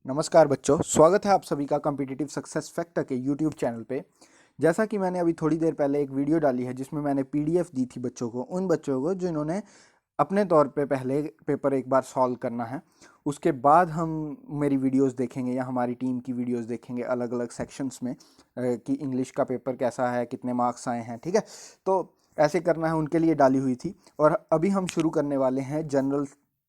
नमस्कार बच्चों, स्वागत है आप सभी का कॉम्पिटिटिव सक्सेस फैक्टर के यूट्यूब चैनल पे। जैसा कि मैंने अभी थोड़ी देर पहले एक वीडियो डाली है जिसमें मैंने पीडीएफ दी थी बच्चों को, उन बच्चों को जिन्होंने अपने तौर पे पहले पेपर एक बार सॉल्व करना है। उसके बाद हम मेरी वीडियोस देखेंगे या हमारी टीम की वीडियोस देखेंगे अलग अलग सेक्शंस में कि इंग्लिश का पेपर कैसा है, कितने मार्क्स आए हैं। ठीक है, तो ऐसे करना है, उनके लिए डाली हुई थी। और अभी हम शुरू करने वाले हैं general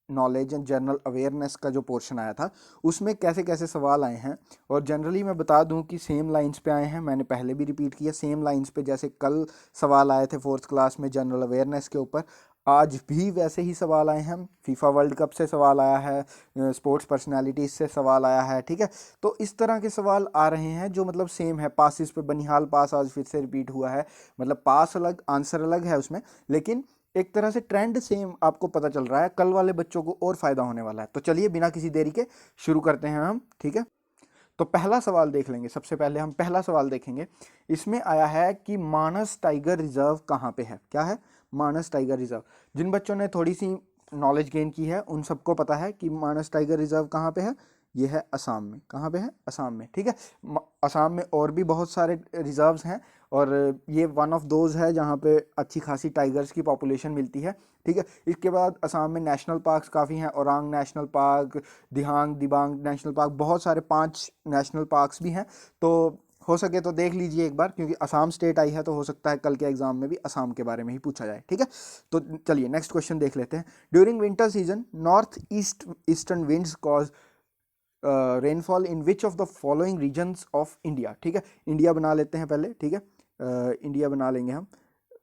knowledge and general awareness का जो पोर्शन आया था, उसमें कैसे कैसे सवाल आए हैं। और जनरली मैं बता दूं कि सेम लाइंस पे आए हैं, मैंने पहले भी रिपीट किया, सेम लाइंस पे जैसे कल सवाल आए थे फोर्थ क्लास में जनरल अवेयरनेस के ऊपर, आज भी वैसे ही सवाल आए हैं। फीफा वर्ल्ड कप से सवाल आया है, स्पोर्ट्स पर्सनालिटीज से सवाल आया है। ठीक है, तो इस तरह के सवाल आ रहे हैं जो मतलब सेम है। पासिस पे बनिहाल पास आज फिर से रिपीट हुआ है, मतलब पास अलग आंसर अलग है उसमें, लेकिन एक तरह से ट्रेंड सेम आपको पता चल रहा है। कल वाले बच्चों को और फायदा होने वाला है। तो चलिए बिना किसी देरी के शुरू करते हैं हम। ठीक है, तो पहला सवाल देख लेंगे। सबसे पहले हम पहला सवाल देखेंगे। इसमें आया है कि मानस टाइगर रिजर्व कहाँ पे है। क्या है? मानस टाइगर रिजर्व। जिन बच्चों ने थोड़ी सी नॉलेज गेन की है उन सबको पता है कि मानस टाइगर रिजर्व कहाँ पे है। ये है असम में। कहाँ पे है? असम में। ठीक है, असम में और भी बहुत सारे रिजर्व्स हैं, और ये वन ऑफ दोज है जहाँ पे अच्छी खासी टाइगर्स की पॉपुलेशन मिलती है। ठीक है, इसके बाद असम में नेशनल पार्क्स काफ़ी हैं। औरांग नेशनल पार्क, दिहांग दिबांग नेशनल पार्क, बहुत सारे 5 नेशनल पार्क्स भी हैं। तो हो सके तो देख लीजिए एक बार, क्योंकि असम स्टेट आई है तो हो सकता है कल के एग्जाम में भी असम के बारे में ही पूछा जाए। ठीक है, तो चलिए नेक्स्ट क्वेश्चन देख लेते हैं। During winter season north east eastern winds cause rainfall in which of the following regions of India. ठीक है, इंडिया बना लेते हैं पहले। ठीक है, इंडिया बना लेंगे हम।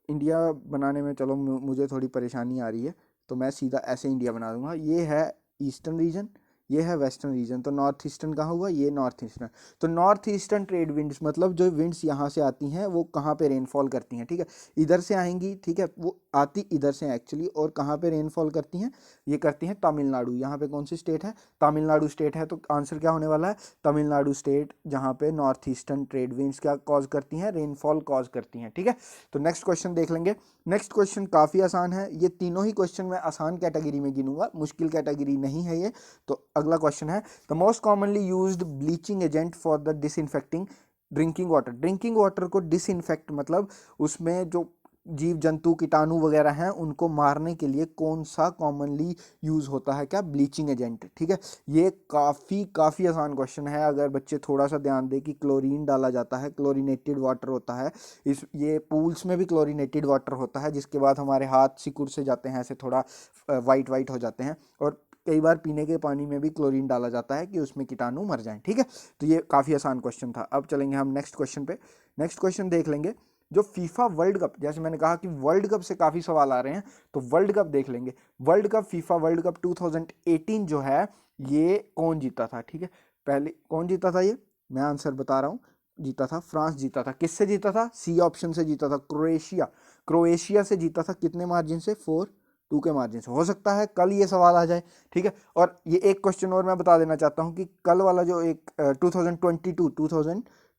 इंडिया बनाने में चलो मुझे थोड़ी परेशानी आ रही है, तो मैं सीधा ऐसे इंडिया बना दूंगा। ये है ईस्टर्न रीजन, ये है वेस्टर्न रीजन, तो नॉर्थ ईस्टर्न कहाँ हुआ? ये नॉर्थ ईस्टर्न। तो नॉर्थ ईस्टर्न ट्रेड विंड्स मतलब जो विंड्स यहाँ से आती हैं वो कहाँ पे रेनफॉल करती हैं। ठीक है, इधर से आएंगी। ठीक है, वो आती इधर से एक्चुअली, और कहाँ पे रेनफॉल करती हैं? ये करती हैं तमिलनाडु। यहाँ पे कौन सी स्टेट है? तमिलनाडु स्टेट है। तो आंसर क्या होने वाला है? तमिलनाडु स्टेट, जहाँ पे नॉर्थ ईस्टर्न ट्रेड विंड्स क्या कॉज करती हैं? रेनफॉल कॉज करती हैं। ठीक है, तो नेक्स्ट क्वेश्चन देख लेंगे। नेक्स्ट क्वेश्चन काफ़ी आसान है। ये तीनों ही क्वेश्चन मैं आसान कैटेगरी में गिनूंगा, मुश्किल कैटेगरी नहीं है ये। तो अगला क्वेश्चन है, the most commonly used bleaching agent for the disinfecting drinking water. Drinking water को डिसइंफेक्ट मतलब उसमें जो जीव जंतु कीटाणु वगैरह हैं उनको मारने के लिए कौन सा कॉमनली यूज होता है? क्या? Bleaching agent. ठीक है, ये काफ़ी काफ़ी आसान क्वेश्चन है। अगर बच्चे थोड़ा सा ध्यान दें कि क्लोरीन डाला जाता है, क्लोरीनेटेड वाटर होता है इस, ये पूल्स में भी क्लोरीनेटेड वाटर होता है, जिसके बाद हमारे हाथ सिकुड़ से जाते हैं, ऐसे थोड़ा वाइट वाइट हो जाते हैं। और कई बार पीने के पानी में भी क्लोरीन डाला जाता है कि उसमें कीटाणु मर जाएं। ठीक है, तो ये काफ़ी आसान क्वेश्चन था। अब चलेंगे हम नेक्स्ट क्वेश्चन पे। नेक्स्ट क्वेश्चन देख लेंगे। जो फीफा वर्ल्ड कप, जैसे मैंने कहा कि वर्ल्ड कप से काफ़ी सवाल आ रहे हैं, तो वर्ल्ड कप देख लेंगे। World cup, FIFA world cup 2018 जो है, ये कौन जीता था? ठीक है, पहले कौन जीता था? ये मैं आंसर बता रहा हूँ। जीता था फ्रांस, जीता था। किससे जीता था? सी ऑप्शन से जीता था, क्रोएशिया। क्रोएशिया से जीता था। कितने मार्जिन से? 4-2 के मार्जिन से। हो सकता है कल ये सवाल आ जाए। ठीक है, और ये एक क्वेश्चन और मैं बता देना चाहता हूँ कि कल वाला जो एक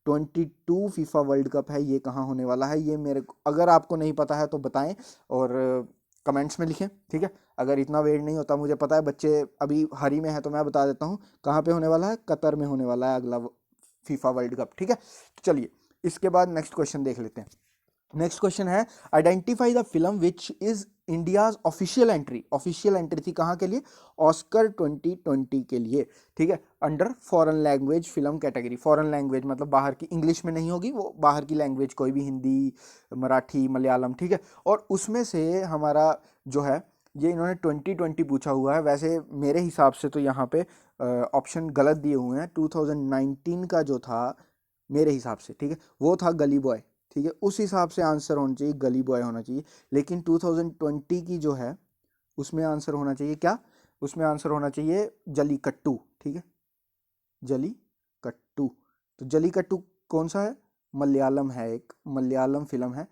2022 फीफा वर्ल्ड कप है, ये कहाँ होने वाला है? ये मेरे को, अगर आपको नहीं पता है तो बताएं और कमेंट्स में लिखें। ठीक है, अगर इतना वेट नहीं होता, मुझे पता है बच्चे अभी हरी में है, तो मैं बता देता हूँ कहाँ पे होने वाला है। कतर में होने वाला है अगला फीफा वर्ल्ड कप। ठीक है, तो चलिए इसके बाद नेक्स्ट क्वेश्चन देख लेते हैं। नेक्स्ट क्वेश्चन है, identify the film which is India's official entry. Official entry थी कहाँ के लिए? ऑस्कर 2020 के लिए। ठीक है, under foreign language film category. Foreign language मतलब बाहर की, इंग्लिश में नहीं होगी वो, बाहर की लैंग्वेज कोई भी, हिंदी, मराठी, मलयालम। ठीक है, और उसमें से हमारा जो है, ये इन्होंने 2020 पूछा हुआ है। वैसे मेरे हिसाब से तो यहाँ पे ऑप्शन गलत दिए हुए हैं। 2019 का जो था मेरे हिसाब से, ठीक है, वो था गली बॉय। ठीक है, उस हिसाब से आंसर होना चाहिए गली बॉय होना चाहिए। लेकिन 2020 की जो है उसमें आंसर होना चाहिए क्या? उसमें आंसर होना चाहिए जली कट्टू। ठीक है, जली कट्टू। तो जली कट्टू कौन सा है? मलयालम है, एक मलयालम फिल्म है।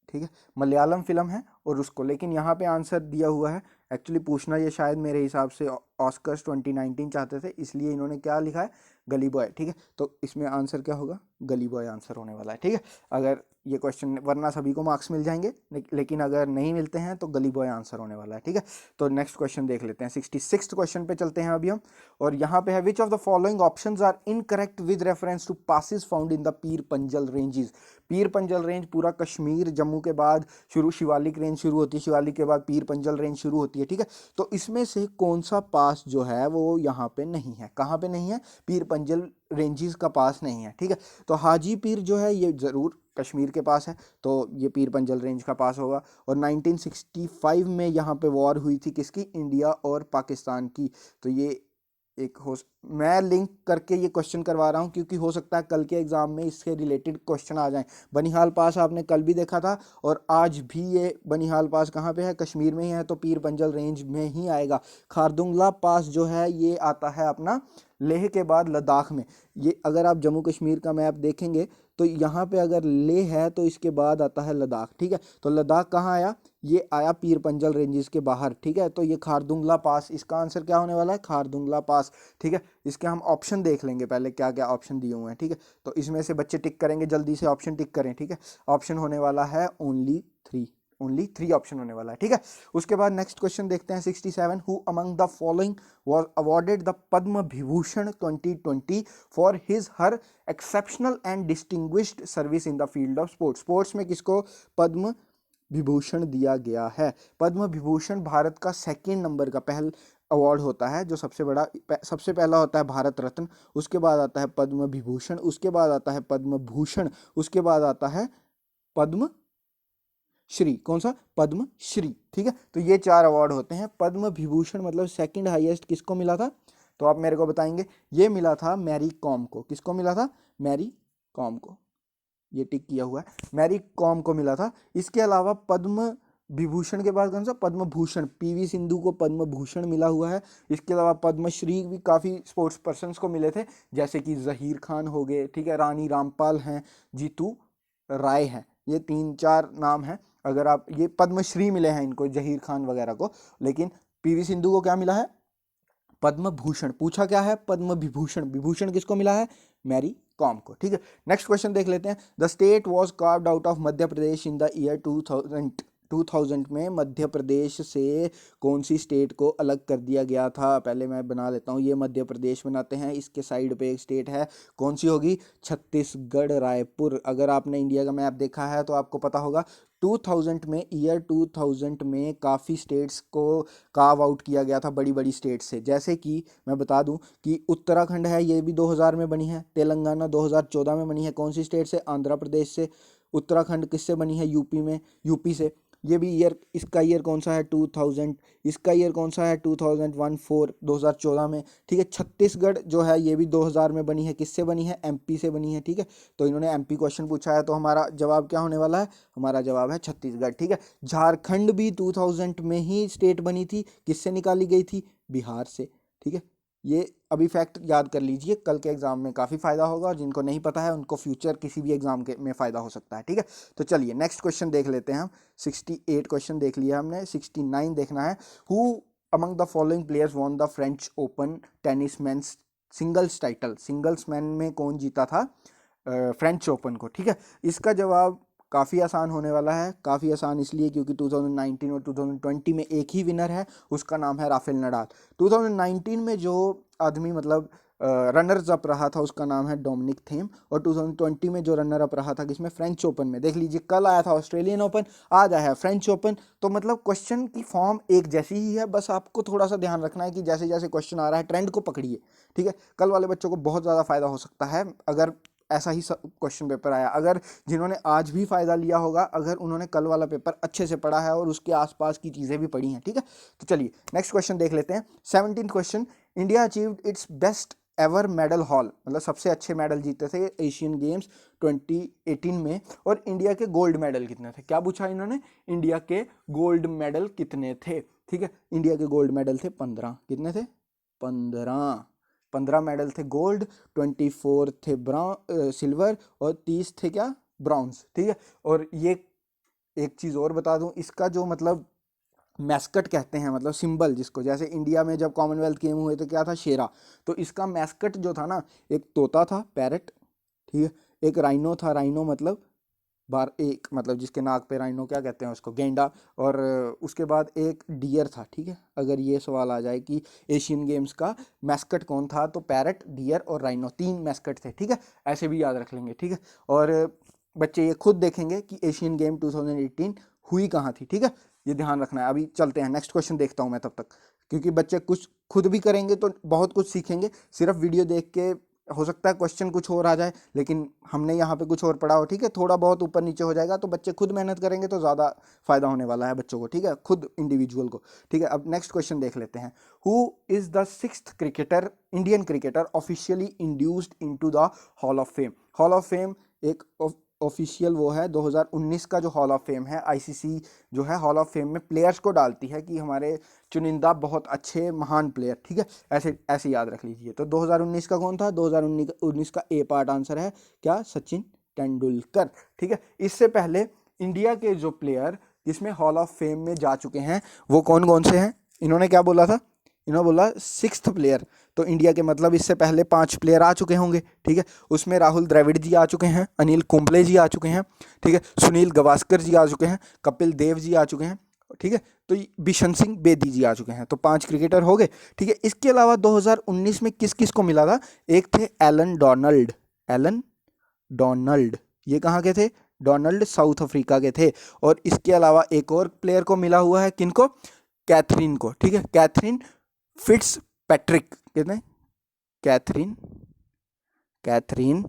ठीक है, मलयालम फिल्म है और उसको, लेकिन यहाँ पे आंसर दिया हुआ है। एक्चुअली पूछना ये शायद मेरे हिसाब से ऑस्कर्स 2019 चाहते थे, इसलिए इन्होंने क्या लिखा है, गली बॉय। ठीक है, तो इसमें आंसर क्या होगा, गली बॉय आंसर होने वाला है। ठीक है, अगर ये क्वेश्चन, वरना सभी को मार्क्स मिल जाएंगे, लेकिन अगर नहीं मिलते हैं तो गली बॉय आंसर होने वाला है। ठीक है, तो नेक्स्ट क्वेश्चन देख लेते हैं, 66 क्वेश्चन पे चलते हैं अभी हम। और यहाँ पे है, which of the following options are incorrect with reference to passes found in the Pir Panjal ranges. Pir Panjal range पूरा कश्मीर जम्मू के बाद शुरू, शिवालिक रेंज शुरू होती है, शिवालिक के बाद पीर पंजल रेंज शुरू होती है। ठीक है, तो इसमें से कौन सा पास जो है वो यहाँ पे नहीं है, कहाँ पे नहीं है, पीर पंजल रेंजेस का पास नहीं है। ठीक है, तो हाजी पीर जो है ये ज़रूर कश्मीर के पास है, तो ये पीर पंजल रेंज का पास होगा। और 1965 में यहाँ पे वॉर हुई थी किसकी, इंडिया और पाकिस्तान की। तो ये एक मैं लिंक करके ये क्वेश्चन करवा रहा हूँ क्योंकि हो सकता है कल के एग्जाम में इससे रिलेटेड क्वेश्चन आ जाएं। बनिहाल पास आपने कल भी देखा था, और आज भी ये बनिहाल पास कहाँ पे है, कश्मीर में ही है, तो पीर पंजल रेंज में ही आएगा। खारदुंगला पास जो है ये आता है अपना लेह के बाद लद्दाख में। ये अगर आप जम्मू कश्मीर का मैप देखेंगे तो यहाँ पे अगर लेह है तो इसके बाद आता है लद्दाख। ठीक है, तो लद्दाख कहाँ आया, ये आया पीर पंजल रेंजेस के बाहर। ठीक है, तो ये खारदुंगला पास, इसका आंसर क्या होने वाला है, खारदुंगला पास। ठीक है, इसके हम ऑप्शन देख लेंगे पहले, क्या क्या ऑप्शन दिए हुए हैं। ठीक है, तो इसमें से बच्चे टिक करेंगे, जल्दी से ऑप्शन टिक करें। ठीक है, ऑप्शन होने वाला है ओनली थ्री ऑप्शन होने वाला है। ठीक है, उसके बाद नेक्स्ट क्वेश्चन देखते हैं, 67, who among the following was awarded the Padma Vibhushan 2020 for his her exceptional and distinguished service in the field of sports। Sports में किसको पद्म विभूषण दिया गया है। पद्म विभूषण भारत का सेकंड नंबर का पहल अवार्ड होता है, जो सबसे बड़ा, सबसे पहला होता है भारत रत्न, उसके बाद आता है पद्म विभूषण, उसके बाद आता है पद्म भूषण, उसके बाद आता है पद्म श्री। कौन सा, पद्म श्री। ठीक है, तो ये 4 अवार्ड होते हैं। पद्म विभूषण मतलब सेकंड हाईएस्ट किसको मिला था, तो आप मेरे को बताएंगे, ये मिला था मैरी कॉम को। किसको मिला था, मैरी कॉम को, ये टिक किया हुआ है, मैरी कॉम को मिला था। इसके अलावा पद्म विभूषण के बाद कौन सा, पद्म भूषण, पीवी सिंधु को पद्म भूषण मिला हुआ है। इसके अलावा पद्मश्री भी काफ़ी स्पोर्ट्स पर्सन्स को मिले थे, जैसे कि जहीर खान हो गए, ठीक है, रानी रामपाल हैं, जीतू राय हैं, ये 3-4 नाम हैं। अगर आप, ये पद्मश्री मिले हैं इनको, जहीर खान वगैरह को, लेकिन पीवी सिंधु को क्या मिला है, पद्म भूषण। पूछा क्या है, पद्म विभूषण, विभूषण किसको मिला है, मैरी कॉम को। ठीक है, नेक्स्ट क्वेश्चन देख लेते हैं, the state was carved out of Madhya Pradesh in the year 2000 में मध्य प्रदेश से कौन सी स्टेट को अलग कर दिया गया था। पहले मैं बना लेता हूँ, ये मध्य प्रदेश बनाते हैं, इसके साइड पे एक स्टेट है, कौन सी होगी, छत्तीसगढ़, रायपुर। अगर आपने इंडिया का मैप देखा है तो आपको पता होगा 2000 में, ईयर 2000 में काफ़ी स्टेट्स को कार्व आउट किया गया था, बड़ी बड़ी स्टेट से। जैसे कि मैं बता दूं कि उत्तराखंड है, ये भी 2000 में बनी है। तेलंगाना 2014 में बनी है, कौन सी स्टेट से, आंध्र प्रदेश से। उत्तराखंड किससे बनी है, यूपी में, यूपी से। ये भी ईयर, इसका ईयर कौन सा है, 2000। इसका ईयर कौन सा है, 2014 में। ठीक है, छत्तीसगढ़ जो है ये भी 2000 में बनी है, किससे बनी है, एमपी से बनी है। ठीक है, तो इन्होंने एमपी क्वेश्चन पूछा है, तो हमारा जवाब क्या होने वाला है, हमारा जवाब है छत्तीसगढ़। ठीक है, झारखंड भी 2000 में ही स्टेट बनी थी, किससे निकाली गई थी, बिहार से। ठीक है, ये अभी फैक्ट याद कर लीजिए, कल के एग्जाम में काफ़ी फायदा होगा, और जिनको नहीं पता है उनको फ्यूचर किसी भी एग्जाम के में फ़ायदा हो सकता है। ठीक है, तो चलिए नेक्स्ट क्वेश्चन देख लेते हैं हम। 68 क्वेश्चन देख लिया हमने, 69 देखना है, who among the following players won the French open tennis men's singles title. Singles man में कौन जीता था फ्रेंच ओपन को। ठीक है, इसका जवाब काफ़ी आसान होने वाला है। काफ़ी आसान इसलिए क्योंकि 2019 और 2020 में एक ही विनर है, उसका नाम है राफेल नडाल। 2019 में जो आदमी मतलब रनर्स अप रहा था उसका नाम है डोमिनिक थीम, और 2020 में जो रनर अप रहा था किसमें, फ्रेंच ओपन में। देख लीजिए, कल आया था ऑस्ट्रेलियन ओपन, आज आया है फ्रेंच ओपन। तो मतलब क्वेश्चन की फॉर्म एक जैसी ही है, बस आपको थोड़ा सा ध्यान रखना है कि जैसे जैसे क्वेश्चन आ रहा है ट्रेंड को पकड़िए। ठीक है, कल वाले बच्चों को बहुत ज़्यादा फायदा हो सकता है अगर ऐसा ही क्वेश्चन पेपर आया। अगर जिन्होंने आज भी फ़ायदा लिया होगा, अगर उन्होंने कल वाला पेपर अच्छे से पढ़ा है और उसके आसपास की चीज़ें भी पढ़ी हैं। ठीक है, तो चलिए नेक्स्ट क्वेश्चन देख लेते हैं। 17th question, India achieved it's best ever medal hall, मतलब सबसे अच्छे मेडल जीते थे एशियन गेम्स 2018 में, और इंडिया के गोल्ड मेडल कितने थे। क्या पूछा इन्होंने, इंडिया के गोल्ड मेडल कितने थे। ठीक है, इंडिया के गोल्ड मेडल थे 15। कितने थे, 15 मेडल थे गोल्ड, 24 थे सिल्वर, और 30 थे क्या, ब्रॉन्ज। ठीक है, और ये एक चीज़ और बता दूं, इसका जो मतलब मैस्कट कहते हैं, मतलब सिंबल जिसको, जैसे इंडिया में जब कॉमनवेल्थ गेम हुए तो क्या था, शेरा, तो इसका मैस्कट जो था ना, एक तोता था, पैरट, ठीक है, एक राइनो था, राइनो मतलब बार, एक मतलब जिसके नाक पे राइनो क्या कहते हैं उसको, गेंडा, और उसके बाद एक डियर था, ठीक है। अगर ये सवाल आ जाए कि एशियन गेम्स का मैस्कट कौन था, तो पैरट, डियर और राइनो, 3 मैस्कट थे, ठीक है, ऐसे भी याद रख लेंगे, ठीक है। और बच्चे ये खुद देखेंगे कि एशियन गेम 2018 हुई कहाँ थी, ठीक है, ये ध्यान रखना है। अभी चलते हैं नेक्स्ट क्वेश्चन देखता हूँ मैं तब तक, क्योंकि बच्चे कुछ खुद भी करेंगे तो बहुत कुछ सीखेंगे, सिर्फ वीडियो देख के हो सकता है क्वेश्चन कुछ और आ जाए, लेकिन हमने यहाँ पे कुछ और पढ़ा हो, ठीक है, थोड़ा बहुत ऊपर नीचे हो जाएगा, तो बच्चे खुद मेहनत करेंगे तो ज़्यादा फायदा होने वाला है बच्चों को, ठीक है, खुद इंडिविजुअल को, ठीक है। अब नेक्स्ट क्वेश्चन देख लेते हैं। Who is the 6th cricketer, Indian cricketer officially induced into the hall of fame. Hall of fame एक ऑफिशियल वो है, 2019 का जो हॉल ऑफ फेम है, आईसीसी जो है हॉल ऑफ फेम में प्लेयर्स को डालती है कि हमारे चुनिंदा बहुत अच्छे महान प्लेयर, ठीक है, ऐसे ऐसे याद रख लीजिए। तो 2019 का कौन था, 2019 का ए पार्ट आंसर है क्या, सचिन तेंदुलकर, ठीक है। इससे पहले इंडिया के जो प्लेयर जिसमें हॉल ऑफ फेम में जा चुके हैं वो कौन कौन से हैं, इन्होंने क्या बोला था, इन्होंने बोला 6th प्लेयर, तो इंडिया के मतलब इससे पहले 5 प्लेयर आ चुके होंगे, ठीक है। उसमें राहुल द्रविड़ जी आ चुके हैं, अनिल कुंबले जी आ चुके हैं, ठीक है, सुनील गावस्कर जी आ चुके हैं, कपिल देव जी आ चुके हैं, ठीक है, तो बिशन सिंह बेदी जी आ चुके हैं, तो 5 क्रिकेटर हो गए, ठीक है। इसके अलावा 2019 में किस किस को मिला था, एक थे एलन डोनाल्ड, एलन डोनाल्ड, ये कहाँ के थे, डोनाल्ड साउथ अफ्रीका के थे। और इसके अलावा एक और प्लेयर को मिला हुआ है, किनको, कैथरीन को, ठीक है, कैथरीन फिट्स पैट्रिक, कितने, कैथरीन, कैथरीन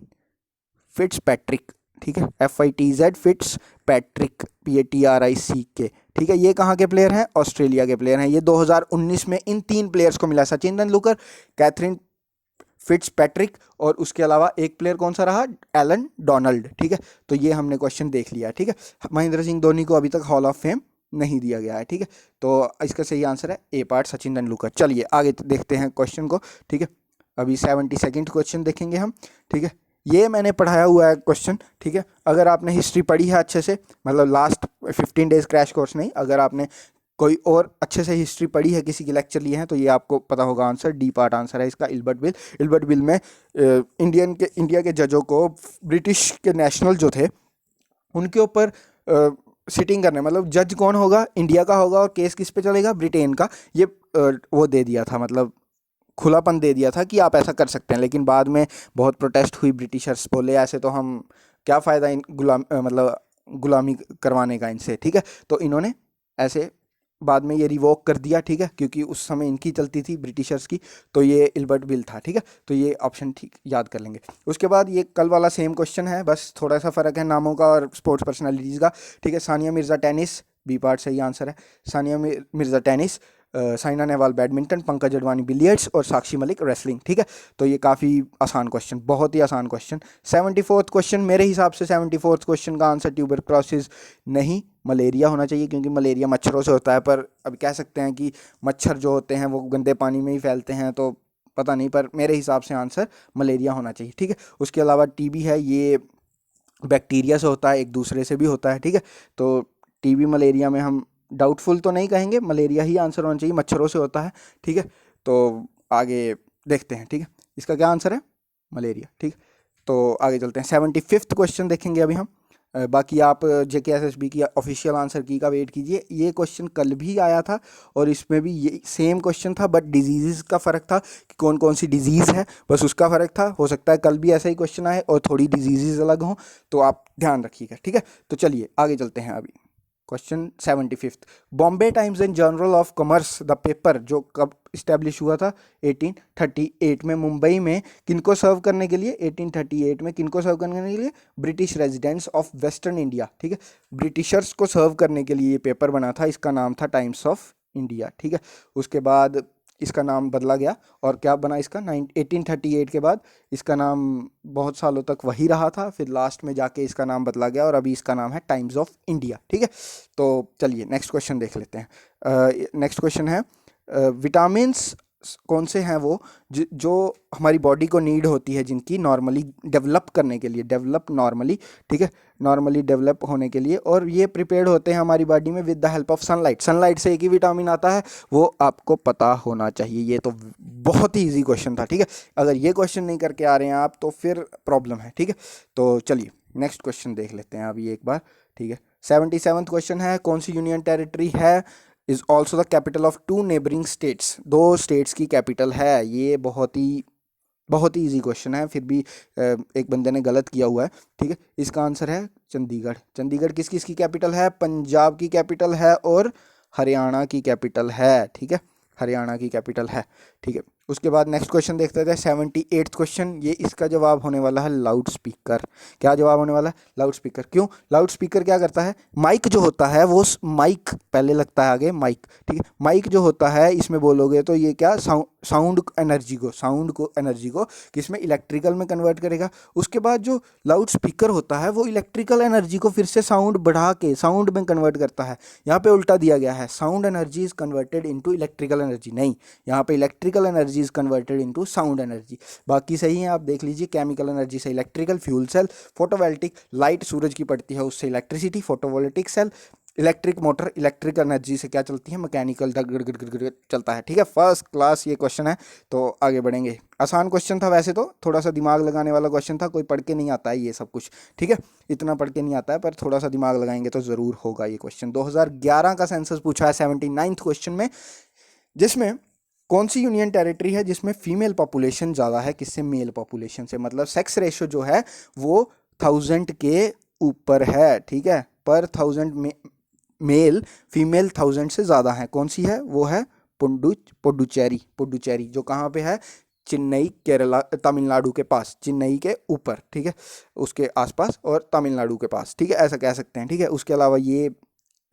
फिट्स पैट्रिक, ठीक है, FITZ फिट्स पैट्रिक, PATRICK, ठीक है। ये कहाँ के प्लेयर हैं, ऑस्ट्रेलिया के प्लेयर हैं। ये 2019 में इन 3 प्लेयर्स को मिला, Sachin Tendulkar, Catherine Fitzpatrick, और उसके अलावा एक प्लेयर कौन सा रहा, एलन डोनाल्ड, ठीक है। तो ये हमने क्वेश्चन देख लिया, ठीक है। महेंद्र सिंह धोनी को अभी तक हॉल ऑफ फेम नहीं दिया गया है, ठीक है, तो इसका सही आंसर है ए पार्ट, सचिन तेंदुलकर। चलिए आगे देखते हैं क्वेश्चन को, ठीक है। अभी 72nd क्वेश्चन देखेंगे हम, ठीक है। ये मैंने पढ़ाया हुआ है क्वेश्चन, ठीक है। अगर आपने हिस्ट्री पढ़ी है अच्छे से, मतलब लास्ट 15 डेज क्रैश कोर्स नहीं, अगर आपने कोई और अच्छे से हिस्ट्री पढ़ी है, किसी के लेक्चर लिए हैं, तो ये आपको पता होगा आंसर, डी पार्ट आंसर है इसका, इल्बर्ट बिल। इल्बर्ट बिल में इंडिया के जजों को ब्रिटिश के नेशनल जो थे उनके ऊपर सिटिंग करने, मतलब जज कौन होगा, इंडिया का होगा, और केस किस पे चलेगा, ब्रिटेन का, ये वो दे दिया था, मतलब खुलापन दे दिया था कि आप ऐसा कर सकते हैं। लेकिन बाद में बहुत प्रोटेस्ट हुई, ब्रिटिशर्स बोले ऐसे तो हम क्या फ़ायदा इन मतलब गुलामी करवाने का इनसे, ठीक है। तो इन्होंने ऐसे बाद में ये रिवोक कर दिया, ठीक है, क्योंकि उस समय इनकी चलती थी ब्रिटिशर्स की, तो ये इल्बर्ट बिल था, ठीक है। तो ये ऑप्शन ठीक याद कर लेंगे। उसके बाद ये कल वाला सेम क्वेश्चन है, बस थोड़ा सा फ़र्क है नामों का और स्पोर्ट्स पर्सनालिटीज़ का, ठीक है। Sania Mirza tennis, B part सही आंसर है, Sania Mirza tennis, Saina Nehwal badminton, Pankaj Advani billiards, और साक्षी मलिक रेसलिंग, ठीक है। तो ये काफ़ी आसान क्वेश्चन, बहुत ही आसान क्वेश्चन। 74th क्वेश्चन, मेरे हिसाब से 74th क्वेश्चन का आंसर ट्यूबरक्लोसिस नहीं, मलेरिया होना चाहिए, क्योंकि मलेरिया मच्छरों से होता है, पर अब कह सकते हैं कि मच्छर जो होते हैं वो गंदे पानी में ही फैलते हैं, तो पता नहीं, पर मेरे हिसाब से आंसर मलेरिया होना चाहिए, ठीक है। उसके अलावा टीबी है, ये बैक्टीरिया से होता है, एक दूसरे से भी होता है, ठीक है। तो टीबी मलेरिया में हम डाउटफुल तो नहीं कहेंगे, मलेरिया ही आंसर होना चाहिए, मच्छरों से होता है, ठीक है। तो आगे देखते हैं, ठीक है, इसका क्या आंसर है, मलेरिया, ठीक। तो आगे चलते हैं, 75th क्वेश्चन देखेंगे अभी हम। बाकी आप JKSSB की ऑफिशियल आंसर की का वेट कीजिए, ये क्वेश्चन कल भी आया था और इसमें भी ये सेम क्वेश्चन था, बट डिजीज़ का फ़र्क था कि कौन कौन सी डिजीज़ है, बस उसका फ़र्क था। हो सकता है कल भी ऐसा ही क्वेश्चन आए और थोड़ी डिजीज़ अलग हों, तो आप ध्यान रखिएगा, ठीक है। तो चलिए आगे चलते हैं अभी, question 75th, Bombay times and journal of commerce the paper जो कब इस्टेब्लिश हुआ था, 1838 में, मुंबई में, किनको सर्व करने के लिए, 1838 में किनको सर्व करने के लिए, British residents of western India, ठीक है, ब्रिटिशर्स को सर्व करने के लिए ये पेपर बना था, इसका नाम था टाइम्स ऑफ इंडिया, ठीक है। उसके बाद इसका नाम बदला गया और क्या बना इसका, 1838 के बाद इसका नाम बहुत सालों तक वही रहा था, फिर लास्ट में जाके इसका नाम बदला गया और अभी इसका नाम है टाइम्स ऑफ इंडिया, ठीक है। तो चलिए नेक्स्ट क्वेश्चन देख लेते हैं। नेक्स्ट क्वेश्चन है, विटामिन्स कौन से हैं वो जो हमारी बॉडी को नीड होती है, जिनकी नॉर्मली डेवलप करने के लिए, डेवलप नॉर्मली, ठीक है, नॉर्मली डेवलप होने के लिए, और ये प्रिपेयर्ड होते हैं हमारी बॉडी में with the help of sunlight. Sunlight से एक ही विटामिन आता है, वो आपको पता होना चाहिए। ये तो बहुत ही ईजी क्वेश्चन था, ठीक है। अगर ये क्वेश्चन नहीं करके आ रहे हैं आप तो फिर प्रॉब्लम है, ठीक है। तो चलिए नेक्स्ट क्वेश्चन देख लेते हैं अभी एक बार, ठीक है। 77वां क्वेश्चन है, कौन सी यूनियन टेरिटरी है is also the capital of two neighbouring states. दो स्टेट्स की कैपिटल है। ये बहुत ही इजी क्वेश्चन है, फिर भी एक बंदे ने गलत किया हुआ है, ठीक है। इसका आंसर है चंडीगढ़। चंडीगढ़ किस किस की कैपिटल है? पंजाब की कैपिटल है और हरियाणा की कैपिटल है, ठीक है, हरियाणा की कैपिटल है, ठीक है। उसके बाद नेक्स्ट क्वेश्चन देखते थे 78वां क्वेश्चन। ये इसका जवाब होने वाला है लाउड स्पीकर। क्या जवाब होने वाला है? Loud speaker. क्यों? लाउड स्पीकर क्या करता है? माइक जो होता है वो माइक पहले लगता है आगे, माइक, ठीक है। माइक जो होता है इसमें बोलोगे तो ये क्या साउंड एनर्जी को किसमें? इलेक्ट्रिकल में कन्वर्ट करेगा। उसके बाद जो लाउड स्पीकर होता है वो इलेक्ट्रिकल एनर्जी को फिर से साउंड बढ़ा के साउंड में कन्वर्ट करता है। यहाँ पे उल्टा दिया गया है, sound energy is converted into electrical energy. नहीं, यहाँ पे electrical energy is converted into sound energy. बाकी सही है, आप देख लीजिए। केमिकल एनर्जी से electrical, fuel cell, photovoltaic, light सूरज की पड़ती है उससे electricity, photovoltaic cell, electric motor, electric energy से क्या चलती है? मैकेनिकल चलता है, ठीक है। फर्स्ट क्लास ये क्वेश्चन है। तो आगे बढ़ेंगे। आसान क्वेश्चन था वैसे तो, थोड़ा सा दिमाग लगाने वाला क्वेश्चन था। कोई पढ़ के नहीं आता है ये सब कुछ, ठीक है, इतना पढ़ के नहीं आता है, पर थोड़ा सा दिमाग लगाएंगे तो ज़रूर होगा ये क्वेश्चन। 2011 का सेंसस पूछा है 79वां क्वेश्चन में, जिसमें कौन सी यूनियन टेरिटरी है जिसमें फीमेल पॉपुलेशन ज़्यादा है किससे? मेल पॉपुलेशन से। मतलब सेक्स रेशो जो है वो 1000 के ऊपर है, ठीक है, पर 1000 में मेल, फीमेल 1000 से ज़्यादा है। कौन सी है? वो है पुडुचेरी, जो कहाँ पे है? चेन्नई, केरला, तमिलनाडु के पास, चेन्नई के ऊपर, ठीक है, उसके आसपास, और तमिलनाडु के पास, ठीक है, ऐसा कह सकते हैं, ठीक है। उसके अलावा ये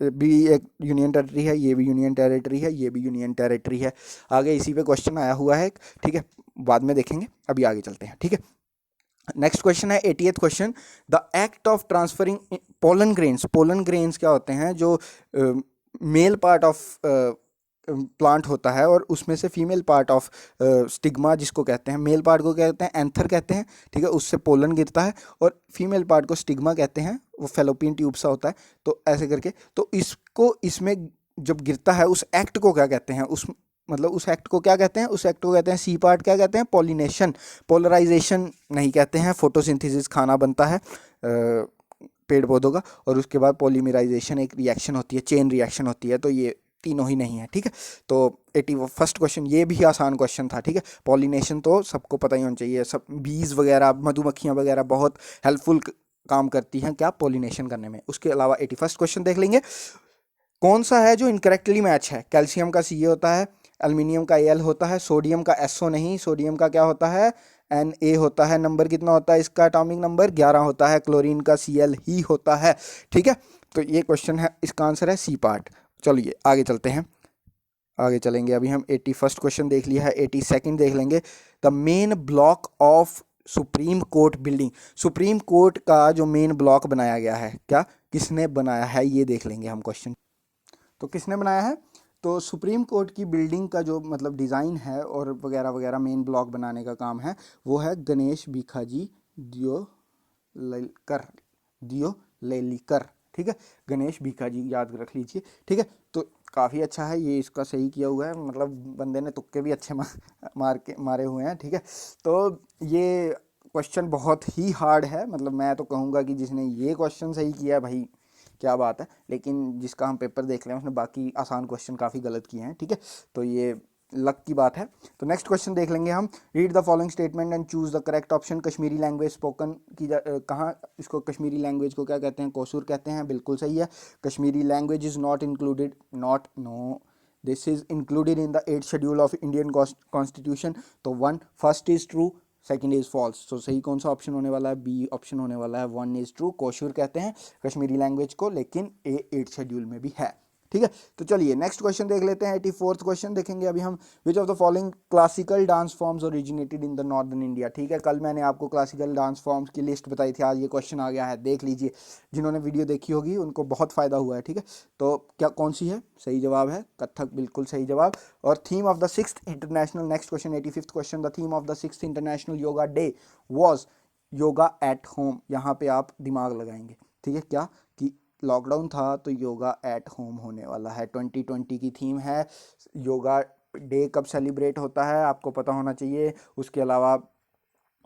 भी एक यूनियन टेरिटरी है, ये भी यूनियन टेरिटरी है, ये भी यूनियन टेरिटरी है। आगे इसी पे क्वेश्चन आया हुआ है, ठीक है, बाद में देखेंगे, अभी आगे चलते हैं, ठीक है। नेक्स्ट क्वेश्चन है 80वां question, the act of transferring pollen grains क्या होते हैं? जो मेल पार्ट ऑफ प्लांट होता है और उसमें से फीमेल पार्ट ऑफ स्टिग्मा जिसको कहते हैं, मेल पार्ट को कहते हैं एंथर कहते हैं, ठीक है, उससे पोलन गिरता है, और फीमेल पार्ट को स्टिग्मा कहते हैं, वो फेलोपियन ट्यूब सा होता है। तो ऐसे करके, तो इसको इसमें जब गिरता है उस एक्ट को क्या कहते हैं? उस एक्ट को क्या कहते हैं? उस एक्ट को कहते हैं, सी पार्ट क्या कहते हैं? पॉलिनेशन। पोलराइजेशन नहीं कहते हैं। फोटोसिंथेसिस, खाना बनता है पेड़ पौधों का, और उसके बाद पॉलीमराइजेशन एक रिएक्शन होती है, चेन रिएक्शन होती है। तो ये तीनों ही नहीं है, ठीक है। तो 81वां क्वेश्चन, ये भी आसान क्वेश्चन था, ठीक है। पॉलिनेशन तो सबको पता ही होना चाहिए, सब बीज वगैरह, मधुमक्खियाँ वगैरह बहुत हेल्पफुल काम करती हैं क्या? पॉलिनेशन करने में। उसके अलावा 81वां क्वेश्चन देख लेंगे, कौन सा है जो इनकरेक्टली मैच है? कैल्शियम का Ca होता है, एल्यूमिनियम का Al होता है, सोडियम का SO नहीं, सोडियम का क्या होता है? Na होता है। नंबर कितना होता है इसका? एटॉमिक नंबर 11 होता है। क्लोरीन का Cl ही होता है, ठीक है। तो ये क्वेश्चन है, इसका आंसर है सी पार्ट। चलिए आगे चलते हैं, आगे चलेंगे। अभी हम 81वां क्वेश्चन देख लिया है, 82nd देख लेंगे। The main block of supreme court building. Supreme court का जो मेन ब्लॉक बनाया गया है, क्या किसने बनाया है? ये देख लेंगे हम क्वेश्चन। तो किसने बनाया है? तो सुप्रीम कोर्ट की बिल्डिंग का जो मतलब डिज़ाइन है और वगैरह वगैरह, मेन ब्लॉक बनाने का काम है, वो है गणेश भिखाजी दियो लेलिकर, ठीक है। गणेश भिखाजी, याद रख लीजिए, ठीक है। तो काफ़ी अच्छा है ये, इसका सही किया हुआ है, मतलब बंदे ने तुक्के भी अच्छे मारे हुए हैं, ठीक है। तो ये क्वेश्चन बहुत ही हार्ड है, मतलब मैं तो कहूँगा कि जिसने ये क्वेश्चन सही किया है भाई क्या बात है, लेकिन जिसका हम पेपर देख रहे हैं उसने बाकी आसान क्वेश्चन काफ़ी गलत किए हैं, ठीक है। तो ये लक की बात है। तो नेक्स्ट क्वेश्चन देख लेंगे हम, read the following statement and choose the correct option. Kashmiri language spoken की कहाँ इसको कश्मीरी लैंग्वेज को क्या कहते हैं? कोसूर कहते हैं, बिल्कुल सही है। Kashmiri language is not included, not, no, this is included in the 8th schedule of Indian constitution. तो 1 first is true, second is false. तो सही कौन सा ऑप्शन होने वाला है? बी ऑप्शन होने वाला है, 1 इज ट्रू। कोशूर कहते हैं कश्मीरी लैंग्वेज को, लेकिन ए 8th शेड्यूल में भी है, ठीक है। तो चलिए नेक्स्ट क्वेश्चन देख लेते हैं। 84th क्वेश्चन देखेंगे अभी हम। विच of the following classical dance forms originated in the northern India. ठीक है, कल मैंने आपको क्लासिकल डांस फॉर्म्स की लिस्ट बताई थी, आज ये क्वेश्चन आ गया है, देख लीजिए, जिन्होंने वीडियो देखी होगी उनको बहुत फायदा हुआ है। ठीक है, तो क्या कौन सी है? सही जवाब है कथक, बिल्कुल सही जवाब। और theme of the sixth international, next question 85th question, the theme of the sixth international yoga day was yoga at home. यहाँ पे आप दिमाग लगाएंगे, ठीक है, क्या कि लॉकडाउन था तो योगा एट होम होने वाला है। 2020 की थीम है। योगा डे कब सेलिब्रेट होता है आपको पता होना चाहिए। उसके अलावा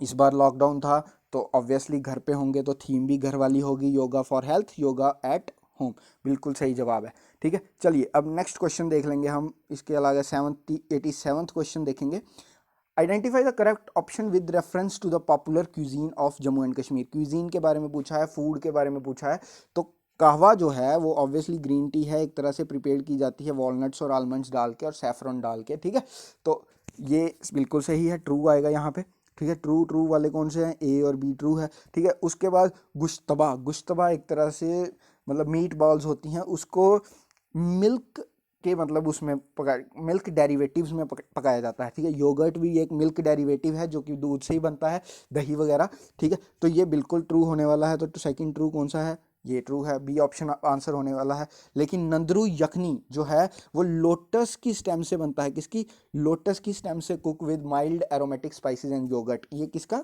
इस बार लॉकडाउन था तो ऑब्वियसली घर पे होंगे, तो थीम भी घर वाली होगी, yoga for health, yoga at home, बिल्कुल सही जवाब है। ठीक है, चलिए अब नेक्स्ट क्वेश्चन देख लेंगे हम। इसके अलावा 87th क्वेश्चन देखेंगे। Identify the correct option with reference to the popular cuisine of Jammu and Kashmir. Cuisine के बारे में पूछा है, फूड के बारे में पूछा है। तो कहवा जो है वो ऑब्वियसली ग्रीन टी है, एक तरह से प्रिपेयर की जाती है वॉलनट्स और आलमंड्स डाल के और सैफरन डाल के। ठीक है, तो ये बिल्कुल सही है, ट्रू आएगा यहाँ पे। ठीक है, ट्रू ट्रू वाले कौन से हैं? ए और बी ट्रू है। ठीक है, उसके बाद गुश्तबा, गुश्तबा एक तरह से मतलब मीट बॉल्स होती हैं, उसको मिल्क के मतलब उसमें पका, मिल्क डेरिवेटिव्स में पकाया जाता है। ठीक है, योगर्ट भी एक मिल्क डेरिवेटिव है जो कि दूध से ही बनता है, दही वगैरह। ठीक है, तो ये बिल्कुल ट्रू होने वाला है। तो सेकंड ट्रू कौन सा है? ये ट्रू है, बी ऑप्शन आंसर होने वाला है। लेकिन नंदरू यखनी जो है वो लोटस की स्टेम से बनता है। किसकी? लोटस की स्टेम से, cook with mild aromatic spices and yogurt. ये किसका?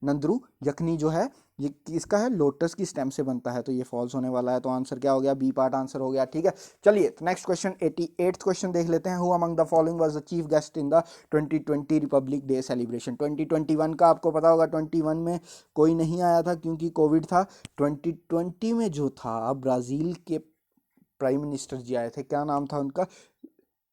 नंदरू यखनी जो है ये किसका है? लोटस की स्टेम से बनता है। तो ये फॉल्स होने वाला है। तो आंसर क्या हो गया? बी पार्ट आंसर हो गया। ठीक है, चलिए तो नेक्स्ट क्वेश्चन 88th क्वेश्चन देख लेते हैं। Who among the following was the chief guest in the 2020 Republic day celebration. 2021 का आपको पता होगा, 21 में कोई नहीं आया था क्योंकि कोविड था। 2020 में जो था ब्राज़ील के प्राइम मिनिस्टर जी आए थे, क्या नाम था उनका?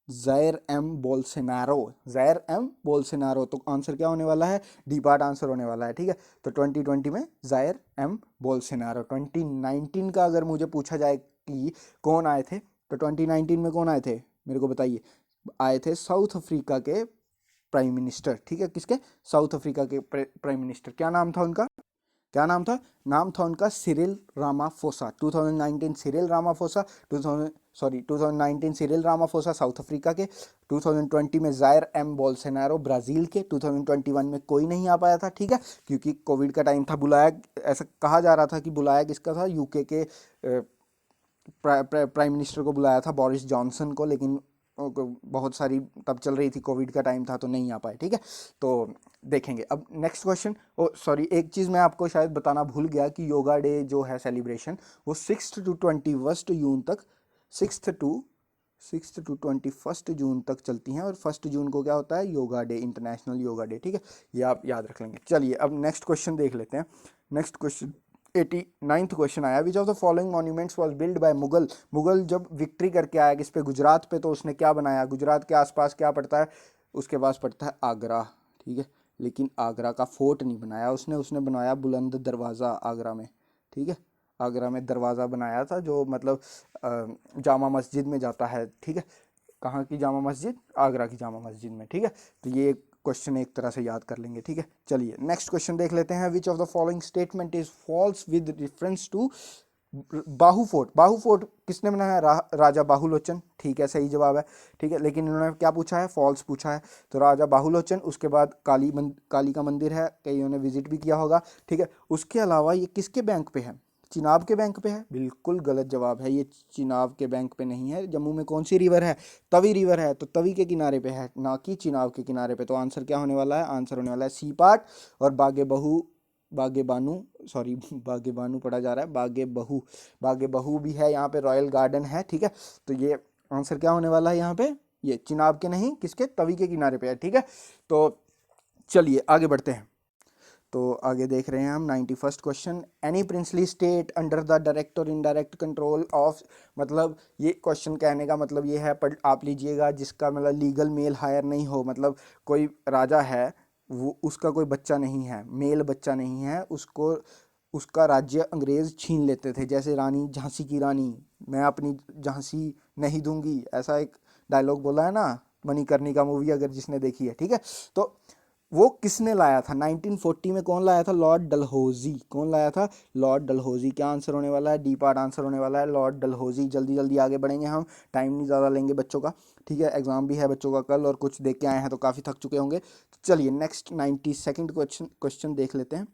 Jair M Bolsonaro, Jair M Bolsonaro. तो आंसर क्या होने वाला है? डी पार्ट आंसर होने वाला है। ठीक है, तो 2020 में जायर एम बोल्सोनारो। 2019 का अगर मुझे पूछा जाए कि कौन आए थे, तो 2019 में कौन आए थे मेरे को बताइए? आए थे साउथ अफ्रीका के प्राइम मिनिस्टर। ठीक है, किसके? साउथ अफ्रीका के प्राइम मिनिस्टर। क्या नाम था उनका? क्या नाम था? नाम था उनका Cyril Ramaphosa. 2019 Cyril Ramaphosa, 2019 Cyril Ramaphosa south Africa के, 2020 में जायर एम बोल्सोनारो ब्राज़ील के, 2021 में कोई नहीं आ पाया था। ठीक है, क्योंकि कोविड का टाइम था। बुलाया, ऐसा कहा जा रहा था कि बुलाया किसका था? यूके के प्राइम मिनिस्टर को बुलाया था, बोरिस जॉनसन को, लेकिन बहुत सारी तब चल रही थी, कोविड का टाइम था तो नहीं आ पाए। ठीक है, तो देखेंगे अब नेक्स्ट क्वेश्चन। ओ सॉरी, एक चीज़ मैं आपको शायद बताना भूल गया कि योगा डे जो है सेलिब्रेशन वो 6 to 21 जून तक, 6 to 21 जून तक चलती हैं। और 1 जून को क्या होता है? Yoga day, international yoga day. ठीक है, ये आप याद रख लेंगे। चलिए अब नेक्स्ट क्वेश्चन देख लेते हैं। नेक्स्ट क्वेश्चन 89th क्वेश्चन आया। विच of the following monuments was build by Mughal. Mughal जब विक्ट्री करके आया किस पे? गुजरात पे, तो उसने क्या बनाया? गुजरात के आसपास क्या पड़ता है? उसके पास पड़ता है आगरा। ठीक है, लेकिन आगरा का फोर्ट नहीं बनाया उसने, उसने बनाया बुलंद दरवाज़ा आगरा में। ठीक है, आगरा में दरवाज़ा बनाया था जो मतलब जामा मस्जिद में जाता है। ठीक है, कहाँ की जामा मस्जिद? आगरा की जामा मस्जिद में। ठीक है, तो ये क्वेश्चन एक तरह से याद कर लेंगे। ठीक है, चलिए नेक्स्ट क्वेश्चन देख लेते हैं। Which of the following statement is false with reference to Bahu fort. Bahu fort किसने बनाया? राजा बाहुलोचन। ठीक है, सही जवाब है। ठीक है, लेकिन इन्होंने क्या पूछा है? फॉल्स पूछा है। तो राजा बाहुलोचन, उसके बाद काली का मंदिर है, कईयों ने विजिट भी किया होगा। ठीक है, उसके अलावा ये किसके बैंक पे है? चिनाब के बैंक पे है। बिल्कुल गलत जवाब है, ये चिनाब के बैंक पे नहीं है। जम्मू में कौन सी रिवर है? तवी रिवर है, तो तवी के किनारे पे है, ना कि चिनाब के किनारे पे। तो आंसर क्या होने वाला है? आंसर होने वाला है सी पार्ट। और बागे बानू, सॉरी बागे बानू पढ़ा जा रहा है, बागे बहू भी है यहाँ पे, रॉयल गार्डन है। ठीक है, तो ये आंसर क्या होने वाला है यहाँ पे? ये चिनाब के नहीं, किसके? तवी के किनारे पे है। ठीक है, तो चलिए आगे बढ़ते हैं। तो आगे देख रहे हैं हम 91st question. Any princely state under the direct और इनडायरेक्ट कंट्रोल ऑफ, मतलब ये क्वेश्चन कहने का मतलब ये है, पर आप लीजिएगा, जिसका मतलब लीगल मेल हायर नहीं हो, मतलब कोई राजा है, वो उसका कोई बच्चा नहीं है, मेल बच्चा नहीं है, उसको उसका राज्य अंग्रेज छीन लेते थे। जैसे रानी झांसी की रानी, मैं अपनी झांसी नहीं दूंगी, ऐसा एक डायलॉग बोला है ना मणिकर्णिका मूवी, अगर जिसने देखी है। ठीक है, तो वो किसने लाया था 1940 में? कौन लाया था? लॉर्ड डलहौजी। कौन लाया था? लॉर्ड डलहौजी। क्या आंसर होने वाला है? डी पार्ट आंसर होने वाला है, लॉर्ड डलहौजी। जल्दी जल्दी आगे बढ़ेंगे हम, टाइम नहीं ज़्यादा लेंगे बच्चों का, ठीक है? एग्जाम भी है बच्चों का कल, और कुछ देख के आए हैं तो काफ़ी थक चुके होंगे। तो चलिए नेक्स्ट 92nd क्वेश्चन देख लेते हैं।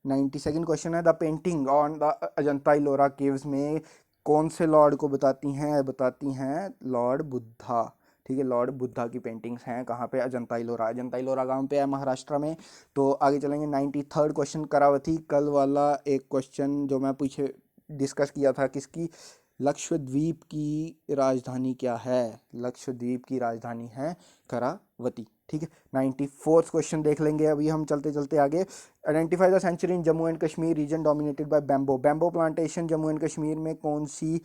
92nd क्वेश्चन है, the painting on the Ajanta Ellora caves में कौन से लॉर्ड को बताती हैं? बताती हैं लॉर्ड बुद्धा, ठीक है? लॉर्ड बुद्धा की पेंटिंग्स हैं कहाँ पे? अजंता इलोरा। अजंता इलोरा गांव पे है महाराष्ट्र में। तो आगे चलेंगे 93rd क्वेश्चन, करावती। कल वाला एक क्वेश्चन जो मैं पीछे डिस्कस किया था, किसकी? लक्षद्वीप की राजधानी क्या है? लक्षद्वीप की राजधानी है करावती, ठीक है? 94th क्वेश्चन देख लेंगे अभी हम चलते चलते आगे। Identify the century in Jammu and Kashmir region dominated by bamboo. Bamboo plantation Jammu and Kashmir में कौन सी,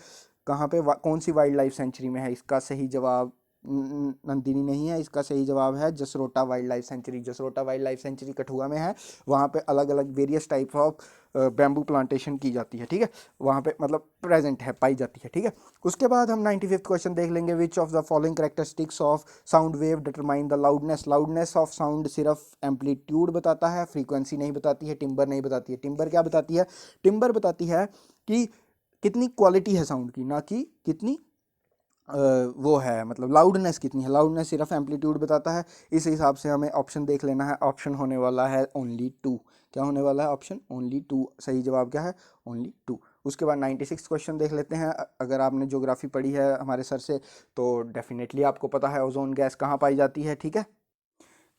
कहाँ पे, कौन सी वाइल्ड लाइफ सेंचुरी में है? इसका सही जवाब नंदिनी नहीं है, इसका सही जवाब है Jasrota wild life sanctuary. Jasrota wild life sanctuary Kathua में है। वहाँ पे अलग अलग various type of bamboo plantation की जाती है, ठीक है? वहाँ पे मतलब प्रेजेंट है, पाई जाती है, ठीक है? उसके बाद हम 95th क्वेश्चन देख लेंगे। विच of the following characteristics of sound wave determine the loudness. Loudness of sound सिर्फ एम्पलीट्यूड बताता है, फ्रीक्वेंसी नहीं बताती है। टिम्बर नहीं बताती है। टिम्बर क्या बताती है? टिम्बर बताती है कि कितनी क्वालिटी है साउंड की, ना कि कितनी वो है, मतलब लाउडनेस कितनी है। लाउडनेस सिर्फ एम्पलीट्यूड बताता है। इस हिसाब से हमें ऑप्शन देख लेना है। ऑप्शन होने वाला है ओनली 2। क्या होने वाला है? Option only 2। सही जवाब क्या है? ओनली 2। उसके बाद 96 क्वेश्चन देख लेते हैं। अगर आपने ज्योग्राफी पढ़ी है हमारे सर से तो डेफिनेटली आपको पता है ओजोन गैस कहाँ पाई जाती है, ठीक है?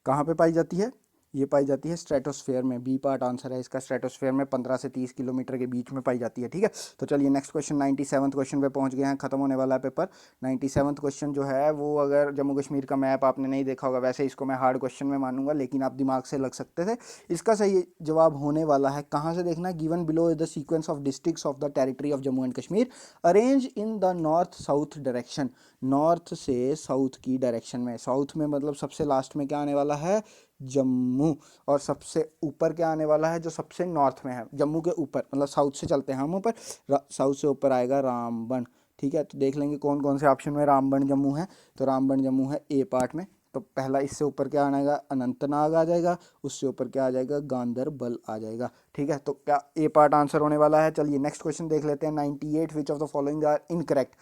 कहाँ पे पाई जाती है? ये पाई जाती है स्ट्रेटोस्फेयर में। बी पार्ट आंसर है इसका, स्ट्रेटोस्फेयर में 15 से 30 किलोमीटर के बीच में पाई जाती है, ठीक है? तो चलिए नेक्स्ट क्वेश्चन 97th क्वेश्चन पे पहुंच गए हैं, खत्म होने वाला है पेपर। 97th क्वेश्चन जो है वो, अगर जम्मू कश्मीर का मैप आपने नहीं देखा होगा, वैसे इसको मैं हार्ड क्वेश्चन में मानूंगा लेकिन आप दिमाग से लग सकते थे। इसका सही जवाब होने वाला है, कहाँ से देखना? Given below is the sequence of districts of the territory of Jammu and Kashmir arrange in the north south direction. North से साउथ की डायरेक्शन में, साउथ में मतलब सबसे लास्ट में क्या आने वाला है? जम्मू। और सबसे ऊपर क्या आने वाला है? जो सबसे नॉर्थ में है, जम्मू के ऊपर, मतलब साउथ से चलते हैं हम ऊपर, साउथ से ऊपर आएगा रामबन, ठीक है? तो देख लेंगे कौन कौन से ऑप्शन में रामबन जम्मू है। तो रामबन जम्मू है ए पार्ट में। तो पहला इससे ऊपर क्या आएगा? अनंतनाग आ जाएगा। उससे ऊपर क्या आ जाएगा? गांदरबल आ जाएगा, ठीक है? तो क्या ए पार्ट आंसर होने वाला है? चलिए नेक्स्ट क्वेश्चन देख लेते हैं। 98 which of the following are incorrect.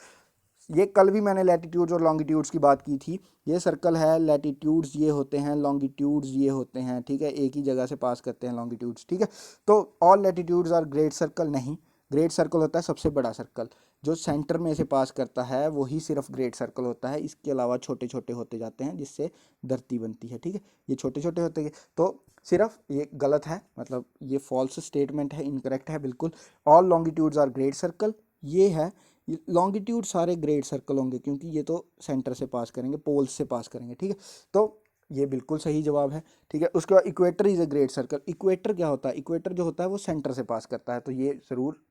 ये कल भी मैंने लैटिट्यूड्स और लॉन्गिट्यूड्स की बात की थी। ये सर्कल है, लैटिट्यूड्स ये होते हैं, लॉन्गिट्यूड्स ये होते हैं, ठीक है? एक ही जगह से पास करते हैं लॉन्गिट्यूड्स, ठीक है? तो all latitudes are great circle नहीं। ग्रेट सर्कल होता है सबसे बड़ा सर्कल, जो सेंटर में से पास करता है वही सिर्फ ग्रेट सर्कल होता है। इसके अलावा छोटे छोटे होते जाते हैं जिससे धरती बनती है, ठीक है? ये छोटे छोटे होते हैं, तो सिर्फ ये गलत है, मतलब ये फॉल्स स्टेटमेंट है, इनकरेक्ट है बिल्कुल। All longitudes are great circle, ये है। लॉन्गिट्यूड सारे ग्रेट सर्कल होंगे क्योंकि ये तो सेंटर से पास करेंगे, पोल्स से पास करेंगे, ठीक है? तो ये बिल्कुल सही जवाब है, ठीक है? उसके बाद equator is a great circle. Equator क्या होता है? इक्वेटर जो होता है वो सेंटर से पास करता है, तो ये ज़रूर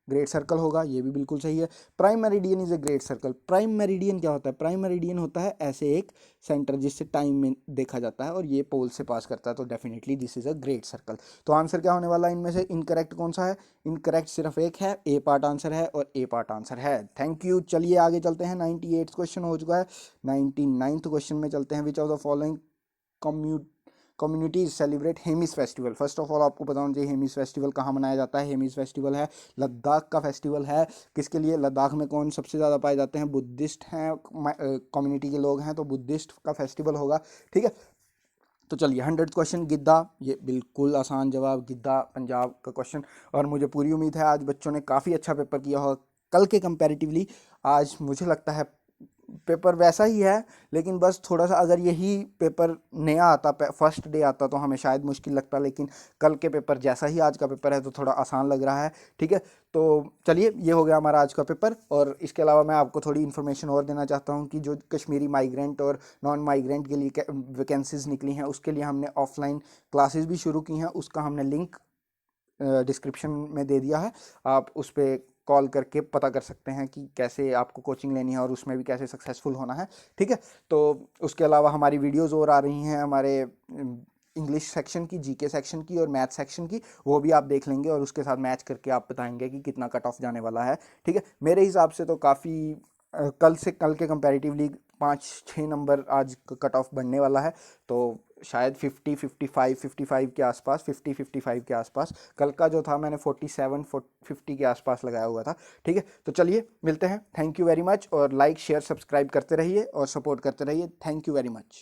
ग्रेट सर्कल होगा, ये भी बिल्कुल सही है। Prime meridian is a great circle. Prime meridian क्या होता है? प्राइम मेरिडियन होता है ऐसे एक सेंटर जिससे टाइम में देखा जाता है और ये पोल से पास करता है, तो definitely this is a great circle. तो आंसर क्या होने वाला है इनमें से? इनकरेक्ट कौन सा है? इनकरेक्ट सिर्फ एक है, ए पार्ट आंसर है और ए पार्ट आंसर है। Thank you. चलिए आगे चलते हैं, 98 क्वेश्चन हो चुका है। 99th क्वेश्चन में चलते हैं। Which of the following communities celebrate Hemis festival. First of all आपको बताना चाहिए हेमिस फेस्टिवल कहाँ मनाया जाता है। हेमिस फेस्टिवल है लद्दाख का फेस्टिवल है। किसके लिए? लद्दाख में कौन सबसे ज़्यादा पाए जाते हैं? बुद्धिस्ट हैं, कम्युनिटी के लोग हैं, तो बुद्धिस्ट का फेस्टिवल होगा, ठीक है? तो चलिए 100th क्वेश्चन, गिद्दा। ये बिल्कुल आसान जवाब, गिद्दा पंजाब का क्वेश्चन। और मुझे पूरी उम्मीद है आज बच्चों ने काफ़ी अच्छा पेपर किया होगा कल के कंपैरेटिवली। आज मुझे लगता है पेपर वैसा ही है, लेकिन बस थोड़ा सा अगर यही पेपर नया आता, फर्स्ट डे आता, तो हमें शायद मुश्किल लगता, लेकिन कल के पेपर जैसा ही आज का पेपर है तो थोड़ा आसान लग रहा है, ठीक है? तो चलिए ये हो गया हमारा आज का पेपर। और इसके अलावा मैं आपको थोड़ी इन्फॉर्मेशन और देना चाहता हूँ कि जो कश्मीरी माइग्रेंट और नॉन माइग्रेंट के लिए वैकेंसीज निकली हैं उसके लिए हमने ऑफलाइन क्लासेस भी शुरू की हैं। उसका हमने लिंक डिस्क्रिप्शन में दे दिया है, आप उस पर कॉल करके पता कर सकते हैं कि कैसे आपको कोचिंग लेनी है और उसमें भी कैसे सक्सेसफुल होना है, ठीक है? तो उसके अलावा हमारी वीडियोस और आ रही हैं, हमारे इंग्लिश सेक्शन की, जीके सेक्शन की और मैथ सेक्शन की, वो भी आप देख लेंगे और उसके साथ मैच करके आप बताएंगे कि कितना कट ऑफ जाने वाला है, ठीक है? मेरे हिसाब से तो काफ़ी कल के कंपैरेटिवली 5-6 नंबर आज कट ऑफ बढ़ने वाला है। तो शायद 50, 55, 55 के आसपास, 50, 55 के आसपास। कल का जो था मैंने 47, 50 के आसपास लगाया हुआ था। ठीक है, तो चलिए मिलते हैं। थैंक यू वेरी मच, और लाइक शेयर सब्सक्राइब करते रहिए और सपोर्ट करते रहिए। Thank you very much.